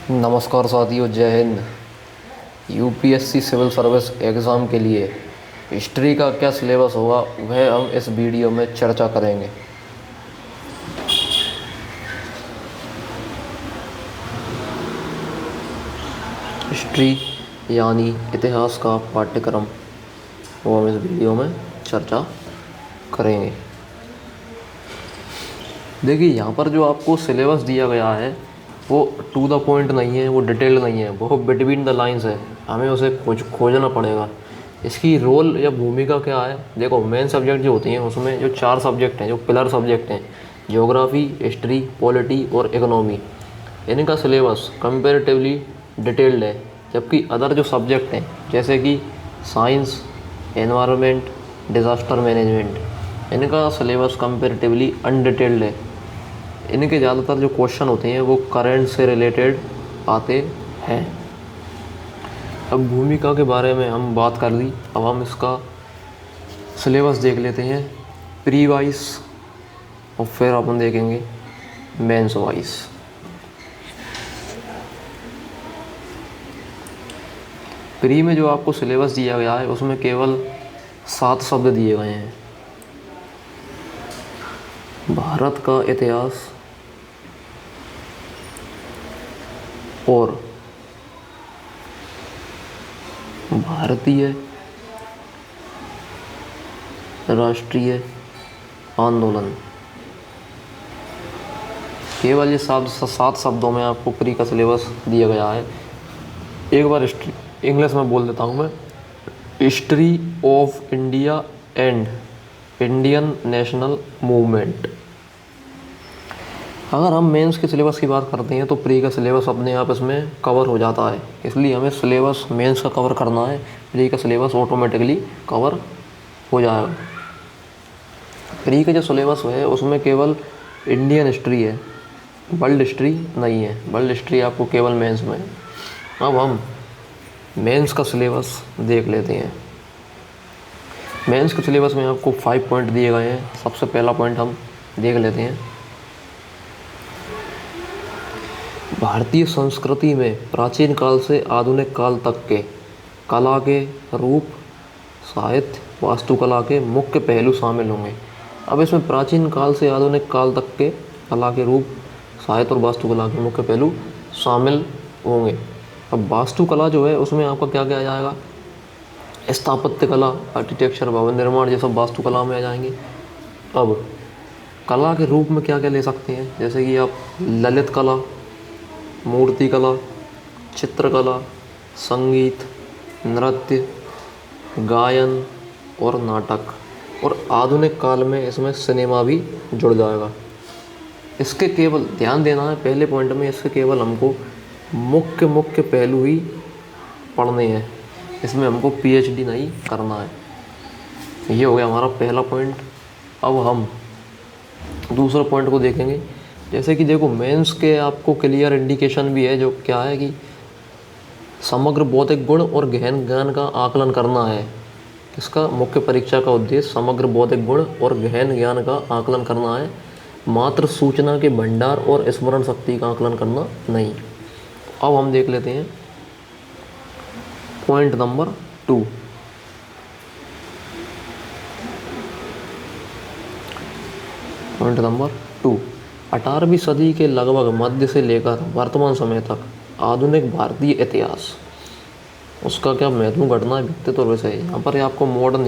नमस्कार साथियों, जय हिंद। यूपीएससी सिविल सर्विस एग्ज़ाम के लिए हिस्ट्री का क्या सिलेबस होगा वह हम इस वीडियो में चर्चा करेंगे। हिस्ट्री यानी इतिहास का पाठ्यक्रम, वो हम इस वीडियो में चर्चा करेंगे। देखिए, यहाँ पर जो आपको सिलेबस दिया गया है वो टू द पॉइंट नहीं है, वो डिटेल्ड नहीं है, वो बिटवीन द लाइंस है। हमें उसे खोजना पड़ेगा। इसकी रोल या भूमिका क्या है? देखो, मेन सब्जेक्ट जो होती हैं उसमें जो चार सब्जेक्ट हैं, जो पिलर सब्जेक्ट हैं, ज्योग्राफी, हिस्ट्री, पॉलिटी और इकोनॉमी, इनका सिलेबस कंपेरेटिवली डिटेल्ड है। जबकि अदर जो सब्जेक्ट हैं जैसे कि साइंस, एनवायरनमेंट, डिज़ास्टर मैनेजमेंट, इनका सिलेबस कंपेरेटिवली अनडिटेल्ड है। इनके ज़्यादातर जो क्वेश्चन होते हैं वो करंट से रिलेटेड आते हैं। अब भूमिका के बारे में हम बात कर ली, अब हम इसका सिलेबस देख लेते हैं प्री वाइज और फिर अपन देखेंगे मेंस वाइज। प्री में जो आपको सिलेबस दिया गया है उसमें केवल 7 शब्द दिए गए हैं। भारत का इतिहास और भारतीय राष्ट्रीय आंदोलन, केवल ये 7 शब्दों में आपको प्री का सिलेबस दिया गया है। एक बार हिस्ट्री इंग्लिश में बोल देता हूँ मैं। History of India and Indian national movement. अगर हम मेंस के सिलेबस की बात करते हैं तो प्री का सिलेबस अपने आप इसमें कवर हो जाता है, इसलिए हमें सिलेबस मेंस का कवर करना है। प्री का सिलेबस ऑटोमेटिकली कवर हो जाएगा। प्री का जो सिलेबस है उसमें केवल इंडियन हिस्ट्री है, वर्ल्ड हिस्ट्री नहीं है। वर्ल्ड हिस्ट्री आपको केवल मेंस में है। अब हम मेंस का सिलेबस देख लेते हैं। मेंस के सिलेबस में आपको 5 पॉइंट दिए गए हैं। सबसे पहला पॉइंट हम देख लेते हैं। भारतीय संस्कृति में प्राचीन काल से आधुनिक काल तक के कला के रूप, साहित्य, वास्तुकला के मुख्य पहलू शामिल होंगे। अब इसमें प्राचीन काल से आधुनिक काल तक के कला के रूप, साहित्य और वास्तुकला के मुख्य पहलू शामिल होंगे। अब वास्तुकला जो है उसमें आपका क्या क्या आ जाएगा? स्थापत्य कला, आर्किटेक्चर, भवन निर्माण, ये सब वास्तुकला में आ जाएंगे। अब कला के रूप में क्या क्या ले सकते हैं? जैसे कि आप ललित कला, मूर्ति कला, चित्रकला, संगीत, नृत्य, गायन और नाटक, और आधुनिक काल में इसमें सिनेमा भी जुड़ जाएगा। इसके केवल ध्यान देना है पहले पॉइंट में, इसके केवल हमको मुख्य पहलू ही पढ़ने हैं। इसमें हमको पीएचडी नहीं करना है। ये हो गया हमारा पहला पॉइंट। अब हम दूसरा पॉइंट को देखेंगे। जैसे कि देखो, मेंस के आपको क्लियर इंडिकेशन भी है, जो क्या है कि समग्र बौद्धिक गुण और गहन ज्ञान का आकलन करना है। इसका मुख्य परीक्षा का उद्देश्य समग्र बौद्धिक गुण और गहन ज्ञान का आकलन करना है, मात्र सूचना के भंडार और स्मरण शक्ति का आकलन करना नहीं। अब हम देख लेते हैं पॉइंट नंबर 2। पॉइंट नंबर 2, 18वीं सदी के लगभग मध्य से लेकर वर्तमान समय तक आधुनिक भारतीय इतिहास, उसका क्या महत्वपूर्ण घटना है, व्यक्तित्व और विषय। यहाँ पर आपको मॉडर्न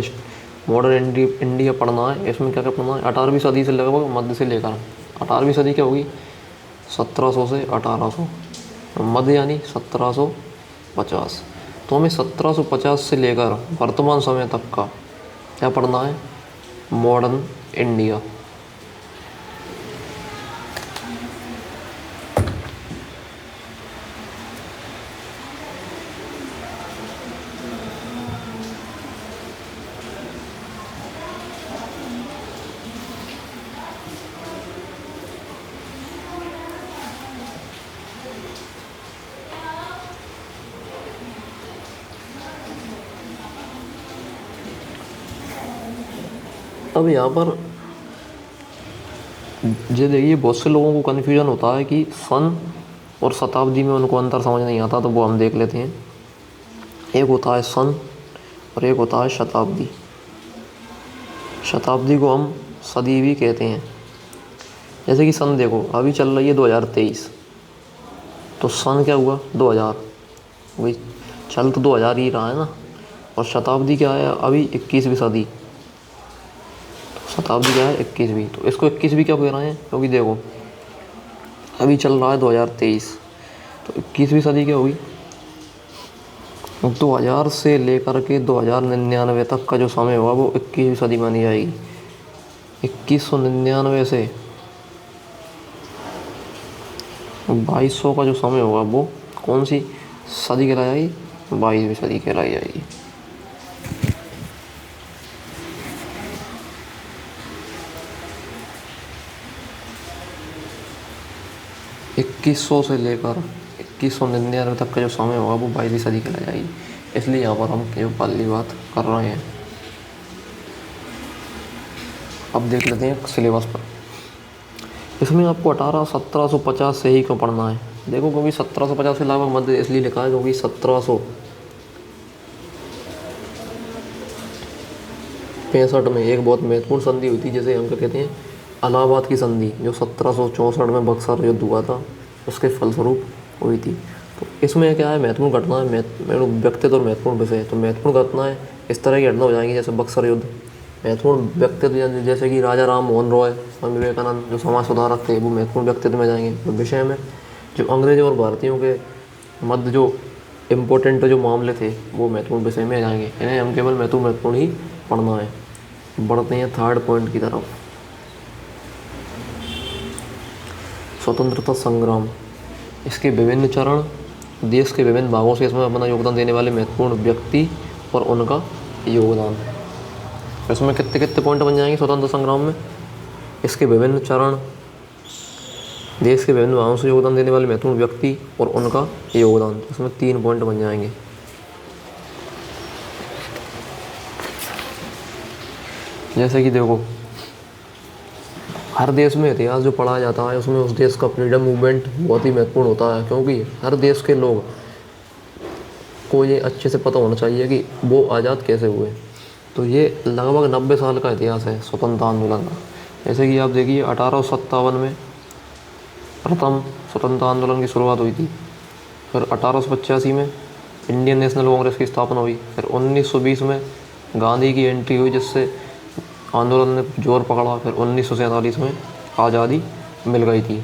इंडिया पढ़ना है। इसमें क्या क्या पढ़ना है? 18वीं सदी से लगभग मध्य से लेकर, 18वीं सदी क्या होगी? 1700 से 1800, मध्य यानी 1750। तो हमें 1750 से लेकर वर्तमान समय तक का क्या पढ़ना है? Modern India. अब यहाँ पर ये देखिए, बहुत से लोगों को कन्फ्यूजन होता है कि सन और शताब्दी में उनको अंतर समझ नहीं आता, तो वो हम देख लेते हैं। एक होता है सन और एक होता है शताब्दी। शताब्दी को हम सदी भी कहते हैं। जैसे कि सन देखो, अभी चल रही है 2023, तो सन क्या हुआ 2000, वही चल तो 2000 ही रहा है ना। और शताब्दी क्या है, अभी 21वीं सदी, तो शताब्दी क्या है 21वीं, तो इसको 21वीं क्या कह रहे हैं, क्योंकि देखो अभी चल रहा है 2023, तो 21वीं सदी क्या होगी, 2000 से लेकर के 2099 तक का जो समय होगा वो 21वीं सदी मानी जाएगी। 2199 से 2200 का जो समय होगा वो कौन सी सदी कहलाई जाएगी, 22वीं सदी कहलाई जाएगी। से लेकर 2199 तक का जो समय होगा वो 22वीं सदी कहलाई जाएगी। इसलिए यहाँ पर हम केवल पहली बात कर रहे हैं। अब देख लेते हैं सिलेबस पर। इसमें आपको 1750 से ही क्यों पढ़ना है, देखो क्योंकि 1750 से लगभग मध्य इसलिए लिखा है क्योंकि 1765 में एक बहुत महत्वपूर्ण संधि हुई थी, जैसे हम क्या कहते हैं इलाहाबाद की संधि, जो 1764 में बक्सर युद्ध हुआ था, उसके फलस्वरूप हुई थी। तो इसमें क्या है, महत्वपूर्ण घटना है, व्यक्तित्व और महत्वपूर्ण विषय। तो महत्वपूर्ण घटनाएं इस तरह की घटना हो जाएंगी जैसे बक्सर युद्ध। महत्वपूर्ण व्यक्तित्व जैसे कि राजा राम मोहन रॉय, स्वामी विवेकानंद जो समाज सुधारक थे, वो महत्वपूर्ण व्यक्तित्व में जाएंगे। तो विषय में जो अंग्रेजों और भारतीयों के मध्य जो इम्पोर्टेंट जो मामले थे वो महत्वपूर्ण विषय में जाएंगे। इन्हें हम केवल महत्वपूर्ण ही पढ़ना है। बढ़ते हैं थर्ड पॉइंट की तरफ, स्वतंत्रता संग्राम। इसके विभिन्न चरण, देश के विभिन्न भागों से इसमें अपना योगदान देने वाले महत्वपूर्ण व्यक्ति और उनका योगदान। इसमें कितने कितने पॉइंट बन जाएंगे स्वतंत्रता संग्राम में, इसके विभिन्न चरण, देश के विभिन्न भागों से योगदान देने वाले महत्वपूर्ण व्यक्ति और उनका योगदान। इसमें 3 पॉइंट बन जाएंगे। जैसे कि देखो हर देश में इतिहास जो पढ़ाया जाता है उसमें उस देश का फ्रीडम मूवमेंट बहुत ही महत्वपूर्ण होता है, क्योंकि हर देश के लोग को ये अच्छे से पता होना चाहिए कि वो आज़ाद कैसे हुए। तो ये लगभग 90 साल का इतिहास है स्वतंत्रता आंदोलन का। जैसे कि आप देखिए 1857 में प्रथम स्वतंत्रता आंदोलन की शुरुआत हुई थी, फिर 1885 में इंडियन नेशनल कांग्रेस की स्थापना हुई, फिर 1920 में गांधी की एंट्री हुई जिससे आंदोलन ने जोर पकड़ा, फिर 1947 में आज़ादी मिल गई थी।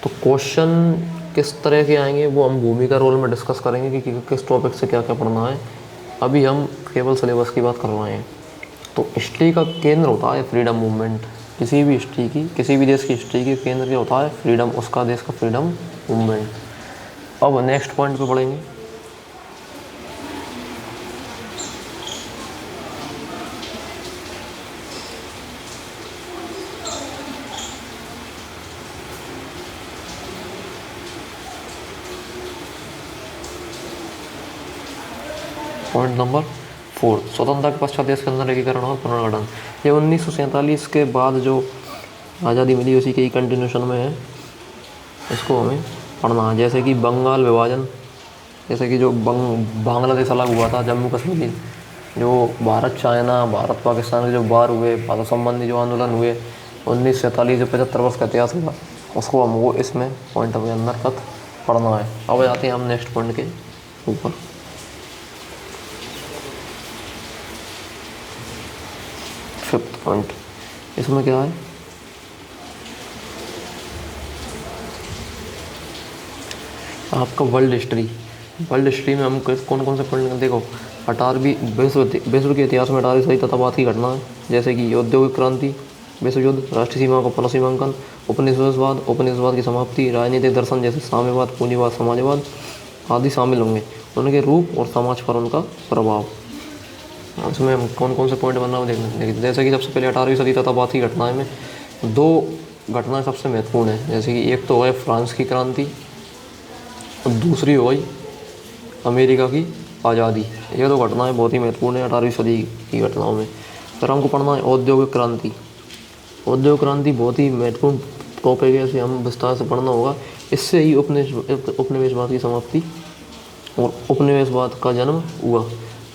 तो क्वेश्चन किस तरह के आएंगे वो हम भूमिका रोल में डिस्कस करेंगे कि किस टॉपिक से क्या क्या पढ़ना है। अभी हम केवल सिलेबस की बात कर रहे हैं। तो हिस्ट्री का केंद्र होता है फ्रीडम मूवमेंट। किसी भी हिस्ट्री की, किसी भी देश की हिस्ट्री की केंद्र क्या होता है, फ्रीडम, उसका देश का फ्रीडम मूवमेंट। अब नेक्स्ट पॉइंट पे पढ़ेंगे। पॉइंट नंबर 4, स्वतंत्रता के पश्चात देश के अंदर एकीकरण और पुनर्गठन। ये 1947 के बाद जो आज़ादी मिली उसी के ही कंटिन्यूशन में है, इसको हमें पढ़ना है। जैसे कि बंगाल विभाजन, जैसे कि जो बांग्लादेश अलग हुआ था, जम्मू कश्मीर, जो भारत चाइना, भारत पाकिस्तान के जो वार हुए, भारत संबंधी जो आंदोलन हुए 1947 जो 75 वर्ष का इतिहास हुआ, उसको हमको इसमें पॉइंट के अंदर तक पढ़ना है। अब जाते हैं हम नेक्स्ट पॉइंट के ऊपर। फिफ्थ पॉइंट, इसमें क्या है, आपका वर्ल्ड हिस्ट्री। वर्ल्ड हिस्ट्री में हम कौन कौन से पॉइंट देखो, 18वीं विश्व के इतिहास में 18वीं सदी तथा बाद की घटना है, जैसे कि औद्योगिक क्रांति, विश्व युद्ध, राष्ट्रीय सीमा का पुनर्सीमांकन, उपनिवेशवाद की समाप्ति, राजनीतिक दर्शन जैसे साम्यवाद, पूंजीवाद, समाजवाद आदि शामिल होंगे, उनके रूप और समाज पर उनका प्रभाव। इसमें हम कौन कौन से पॉइंट बनना है देखिए। जैसे कि सबसे पहले 18वीं सदी तथा बाद की घटनाएं में 2 घटनाएं सबसे महत्वपूर्ण है। जैसे कि एक तो है फ्रांस की क्रांति और दूसरी हो गई अमेरिका की आज़ादी। ये 2 घटनाएं बहुत ही महत्वपूर्ण है 18वीं सदी की घटनाओं में। फिर हमको पढ़ना है औद्योगिक क्रांति। औद्योगिक क्रांति बहुत ही महत्वपूर्ण टॉपिक है, इसे हम विस्तार से पढ़ना होगा। इससे ही उपनिवेशवाद की समाप्ति और उपनिवेशवाद का जन्म हुआ।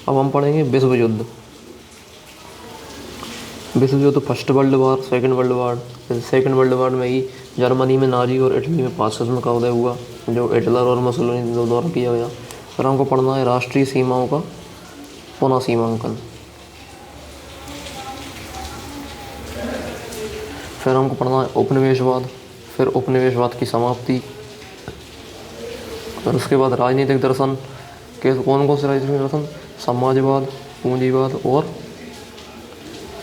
अब हम पढ़ेंगे विश्व युद्ध। विश्व युद्ध first world war, second world war. Second world war में ही जर्मनी में नाजी और इटली में फासिज्म का उदय हुआ, जो हिटलर और मुसोलिनी द्वारा किया गया। फिर हमको पढ़ना है राष्ट्रीय सीमाओं का पुनः सीमांकन। फिर हमको पढ़ना है उपनिवेशवाद, फिर उपनिवेशवाद की समाप्ति, और उसके बाद राजनीतिक दर्शन के कौन कौन से राजनीतिक दर्शन, समाजवाद, पूंजीवाद और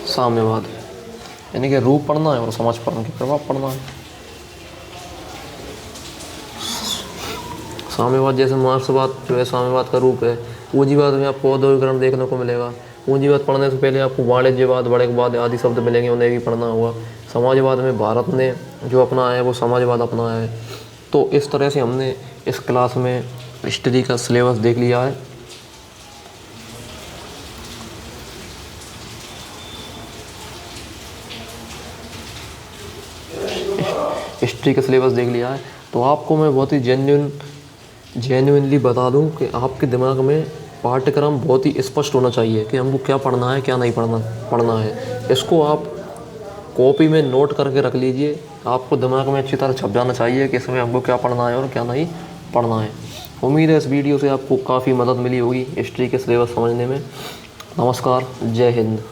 साम्यवाद। यानी कि रूप पढ़ना है और समाज पढ़ने के प्रभाव पढ़ना है। साम्यवाद जैसे मार्क्सवाद जो है साम्यवाद का रूप है। पूंजीवाद में आपको औद्योगिकरण देखने को मिलेगा। पूंजीवाद पढ़ने से पहले आपको वाणिज्यवाद, वाणिज्यवाद आदि शब्द मिलेंगे, उन्हें भी पढ़ना होगा। समाजवाद में भारत ने जो अपनाया है वो समाजवाद अपनाया है। तो इस तरह से हमने इस क्लास में हिस्ट्री का सिलेबस देख लिया है। हिस्ट्री का सिलेबस देख लिया है। तो आपको मैं बहुत ही जेन्युइनली बता दूं कि आपके दिमाग में पाठ्यक्रम बहुत ही स्पष्ट होना चाहिए कि हमको क्या पढ़ना है, क्या नहीं पढ़ना है। इसको आप कॉपी में नोट करके रख लीजिए। आपको दिमाग में अच्छी तरह छप जाना चाहिए कि इसमें हमको क्या पढ़ना है और क्या नहीं पढ़ना है। उम्मीद है इस वीडियो से आपको काफ़ी मदद मिली होगी हिस्ट्री के सिलेबस समझने में। नमस्कार, जय हिंद।